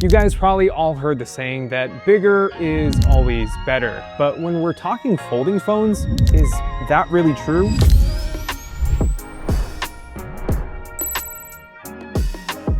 You guys probably all heard the saying that bigger is always better, but when we're talking folding phones, is that really true?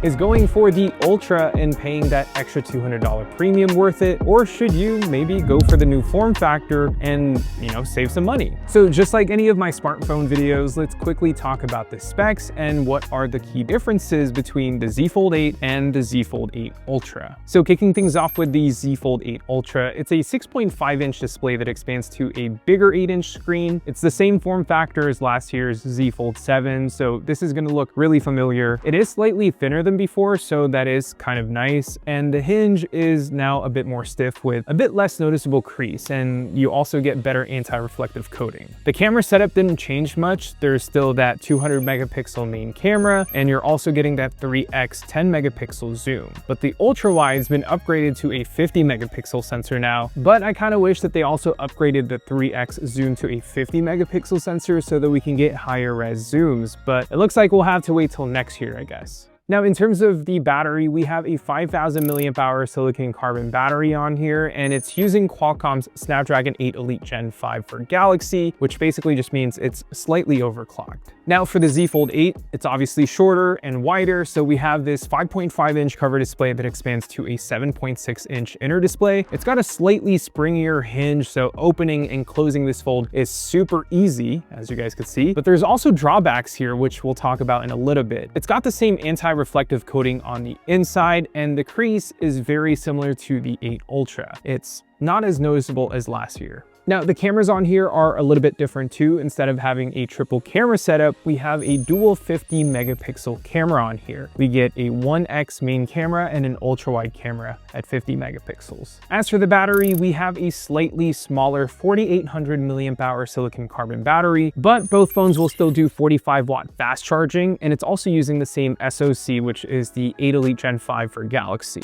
Is going for the Ultra and paying that extra $200 premium worth it? Or should you maybe go for the new form factor and, save some money? So just like any of my smartphone videos, let's quickly talk about the specs and what are the key differences between the Z Fold 8 and the Z Fold 8 Ultra. So kicking things off with the Z Fold 8 Ultra, it's a 6.5-inch display that expands to a bigger 8-inch screen. It's the same form factor as last year's Z Fold 7, so this is gonna look really familiar. It is slightly thinner than before, so that is kind of nice. And the hinge is now a bit more stiff with a bit less noticeable crease, and you also get better anti-reflective coating. The camera setup didn't change much. There's still that 200 megapixel main camera, and you're also getting that 3x 10 megapixel zoom. But the ultra wide's been upgraded to a 50 megapixel sensor now, but I kind of wish that they also upgraded the 3x zoom to a 50 megapixel sensor so that we can get higher res zooms, but it looks like we'll have to wait till next year, I guess. Now, in terms of the battery, we have a 5,000 milliamp hour silicon carbon battery on here, and it's using Qualcomm's Snapdragon 8 Elite Gen 5 for Galaxy, which basically just means it's slightly overclocked. Now for the Z Fold 8, it's obviously shorter and wider, so we have this 5.5-inch cover display that expands to a 7.6-inch inner display. It's got a slightly springier hinge, so opening and closing this fold is super easy, as you guys could see, but there's also drawbacks here, which we'll talk about in a little bit. It's got the same anti-reflective coating on the inside, and the crease is very similar to the 8 Ultra. It's not as noticeable as last year. Now, the cameras on here are a little bit different too. Instead of having a triple camera setup, we have a dual 50 megapixel camera on here. We get a 1x main camera and an ultra wide camera at 50 megapixels. As for the battery, we have a slightly smaller 4800 milliamp hour silicon carbon battery, but both phones will still do 45-watt fast charging, and it's also using the same SoC, which is the 8 Elite Gen 5 for Galaxy.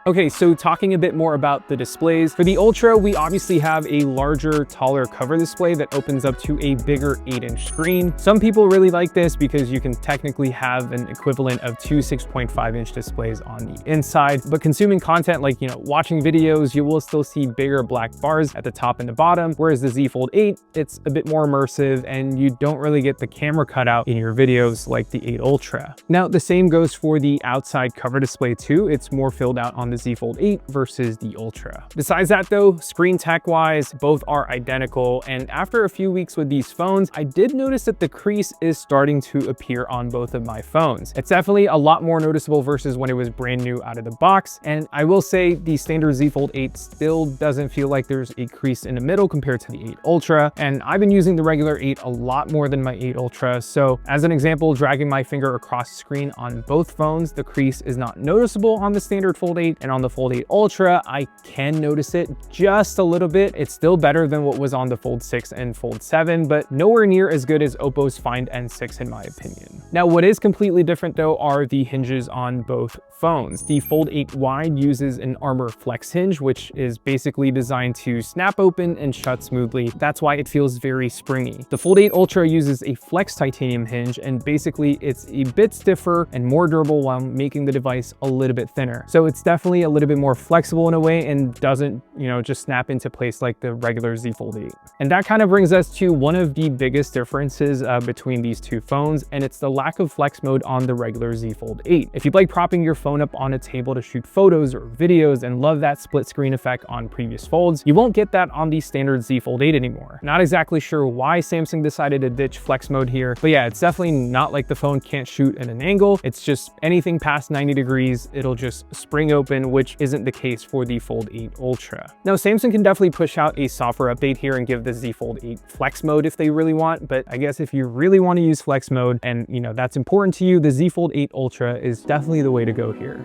Okay, so talking a bit more about the displays. For the Ultra, we obviously have a larger, taller cover display that opens up to a bigger 8-inch screen. Some people really like this because you can technically have an equivalent of two 6.5-inch displays on the inside, but consuming content like, watching videos, you will still see bigger black bars at the top and the bottom, whereas the Z Fold 8, it's a bit more immersive and you don't really get the camera cutout in your videos like the 8 Ultra. Now, the same goes for the outside cover display too. It's more filled out on the Z Fold 8 versus the Ultra. Besides that though, screen tech wise, both are identical, and after a few weeks with these phones, I did notice that the crease is starting to appear on both of my phones. It's definitely a lot more noticeable versus when it was brand new out of the box, and I will say the standard Z Fold 8 still doesn't feel like there's a crease in the middle compared to the 8 Ultra, and I've been using the regular 8 a lot more than my 8 Ultra, so as an example, dragging my finger across the screen on both phones, the crease is not noticeable on the standard Fold 8, and on the Fold 8 Ultra, I can notice it just a little bit. It's still better than what was on the Fold 6 and Fold 7, but nowhere near as good as Oppo's Find N6 in my opinion. Now, what is completely different though are the hinges on both phones. The Fold 8 Wide uses an Armor Flex hinge, which is basically designed to snap open and shut smoothly. That's why it feels very springy. The Fold 8 Ultra uses a Flex titanium hinge, and basically it's a bit stiffer and more durable while making the device a little bit thinner. So it's definitely a little bit more flexible in a way and doesn't, just snap into place like the regular Z Fold 8. And that kind of brings us to one of the biggest differences between these two phones, and it's the lack of flex mode on the regular Z Fold 8. If you'd like propping your phone up on a table to shoot photos or videos and love that split screen effect on previous folds, you won't get that on the standard Z Fold 8 anymore. Not exactly sure why Samsung decided to ditch flex mode here, but yeah, it's definitely not like the phone can't shoot at an angle. It's just anything past 90 degrees, it'll just spring open, which isn't the case for the Fold 8 Ultra. Now, Samsung can definitely push out a software update here and give the Z Fold 8 flex mode if they really want, but I guess if you really want to use flex mode and that's important to you, the Z Fold 8 Ultra is definitely the way to go here.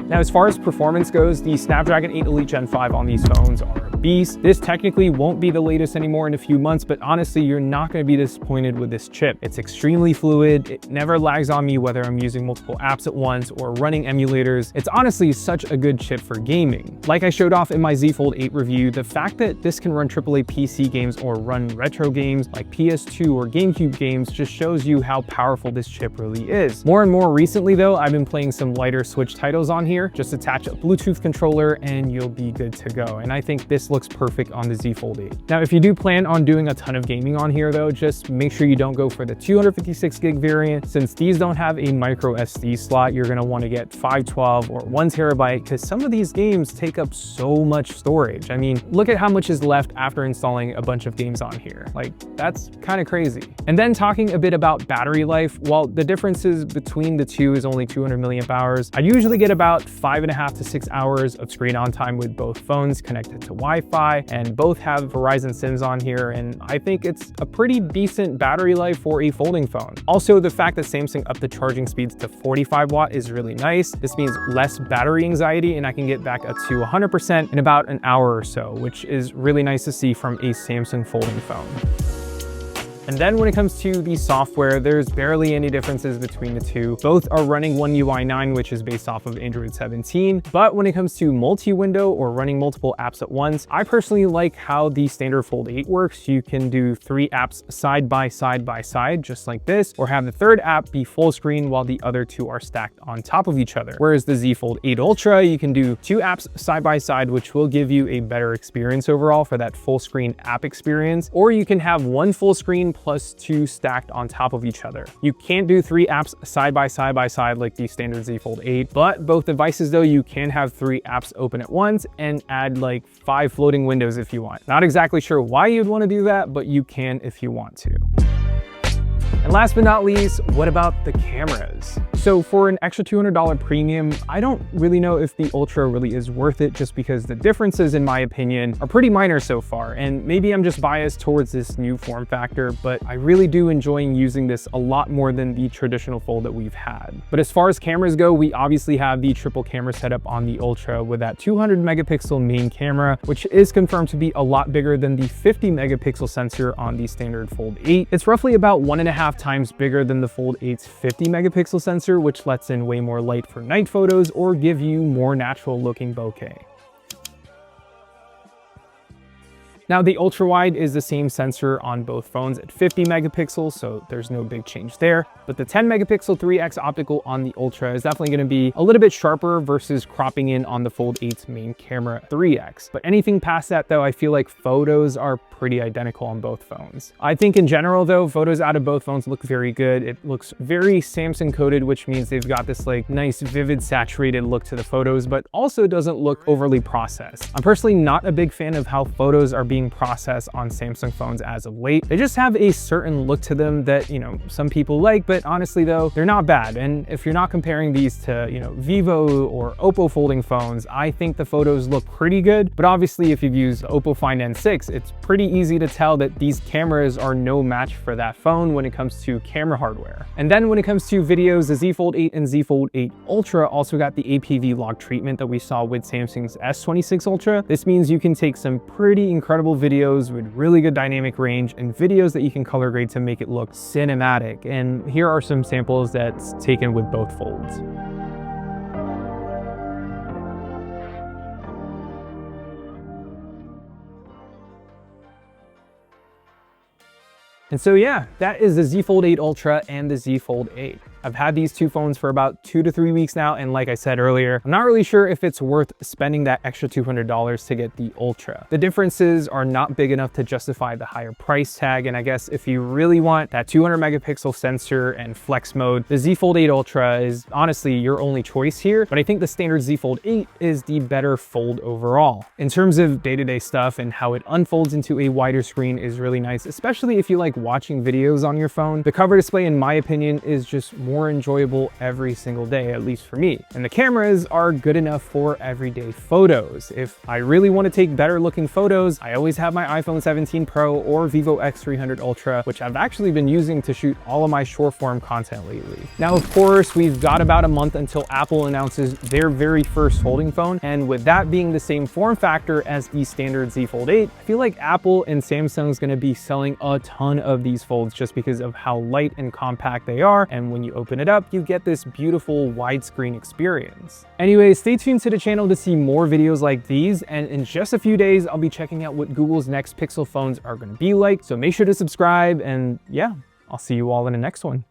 Now, as far as performance goes, the Snapdragon 8 Elite Gen 5 on these phones are a beast. This technically won't be the latest anymore in a few months, but honestly, you're not going to be disappointed with this chip. It's extremely fluid. It never lags on me whether I'm using multiple apps at once or running emulators. It's honestly such a good chip for gaming. Like I showed off in my Z Fold 8 review, the fact that this can run AAA PC games or run retro games like PS2 or GameCube games just shows you how powerful this chip really is. More and more recently though, I've been playing some lighter Switch titles on here. Just attach a Bluetooth controller and you'll be good to go. And I think this looks perfect on the Z Fold 8. Now, if you do plan on doing a ton of gaming on here though, just make sure you don't go for the 256 gig variant. Since these don't have a micro SD slot, you're gonna want to get 512 or 1 terabyte because some of these games take up so much storage. I mean, look at how much is left after installing a bunch of games on here. Like, that's kind of crazy. And then talking a bit about battery life, while the differences between the two is only 200 milliamp hours, I usually get about 5.5 to 6 hours of screen on time with both phones connected to Wi-Fi, and both have Verizon SIMs on here, and I think it's a pretty decent battery life for a folding phone. Also, the fact that Samsung upped the charging speeds to 45 watt is really nice. This means less battery anxiety, and I can get back up to 100% in about an hour or so, which is really nice to see from a Samsung folding phone. And then when it comes to the software, there's barely any differences between the two. Both are running One UI 9, which is based off of Android 17. But when it comes to multi-window or running multiple apps at once, I personally like how the standard Fold 8 works. You can do 3 apps side by side, just like this, or have the third app be full screen while the other 2 are stacked on top of each other. Whereas the Z Fold 8 Ultra, you can do 2 apps side by side, which will give you a better experience overall for that full screen app experience. Or you can have 1 full screen plus 2 stacked on top of each other. You can't do 3 apps side by side like the standard Z Fold 8, but both devices though, you can have 3 apps open at once and add like 5 floating windows if you want. Not exactly sure why you'd want to do that, but you can if you want to. And last but not least, what about the cameras? So for an extra $200 premium, I don't really know if the Ultra really is worth it, just because the differences, in my opinion, are pretty minor so far. And maybe I'm just biased towards this new form factor, but I really do enjoy using this a lot more than the traditional Fold that we've had. But as far as cameras go, we obviously have the triple camera setup on the Ultra with that 200 megapixel main camera, which is confirmed to be a lot bigger than the 50 megapixel sensor on the standard Fold 8. It's roughly about 1.5 times bigger than the Fold 8's 50 megapixel sensor, which lets in way more light for night photos or give you more natural looking bokeh. Now, the ultra wide is the same sensor on both phones at 50 megapixels, so there's no big change there. But the 10 megapixel 3x optical on the Ultra is definitely going to be a little bit sharper versus cropping in on the Fold 8's main camera 3x. But anything past that though, I feel like photos are pretty identical on both phones. I think in general though, photos out of both phones look very good. It looks very Samsung coded, which means they've got this like nice vivid saturated look to the photos, but also doesn't look overly processed. I'm personally not a big fan of how photos are being processed on Samsung phones as of late. They just have a certain look to them that, you know, some people like, but honestly though, they're not bad. And if you're not comparing these to, you know, Vivo or Oppo folding phones, I think the photos look pretty good. But obviously if you've used the Oppo Find N6, it's pretty easy to tell that these cameras are no match for that phone when it comes to camera hardware. And then when it comes to videos, the Z Fold 8 and Z Fold 8 Ultra also got the APV log treatment that we saw with Samsung's S26 Ultra. This means you can take some pretty incredible videos with really good dynamic range and videos that you can color grade to make it look cinematic. And here are some samples that's taken with both folds. And so yeah, that is the Z Fold 8 Ultra and the Z Fold 8. I've had these two phones for about 2 to 3 weeks now, and like I said earlier, I'm not really sure if it's worth spending that extra $200 to get the Ultra. The differences are not big enough to justify the higher price tag, and I guess if you really want that 200 megapixel sensor and flex mode, the Z Fold 8 Ultra is honestly your only choice here, but I think the standard Z Fold 8 is the better fold overall. In terms of day-to-day stuff and how it unfolds into a wider screen is really nice, especially if you like watching videos on your phone. The cover display, in my opinion, is just more enjoyable every single day, at least for me. And the cameras are good enough for everyday photos. If I really want to take better looking photos, I always have my iPhone 17 Pro or Vivo X300 Ultra, which I've actually been using to shoot all of my short form content lately. Now, of course, we've got about a month until Apple announces their very first folding phone. And with that being the same form factor as the standard Z Fold 8, I feel like Apple and Samsung's gonna be selling a ton of these folds just because of how light and compact they are. And when you open it up, you get this beautiful widescreen experience. Anyway, stay tuned to the channel to see more videos like these. And in just a few days, I'll be checking out what Google's next Pixel phones are gonna be like. So make sure to subscribe, and yeah, I'll see you all in the next one.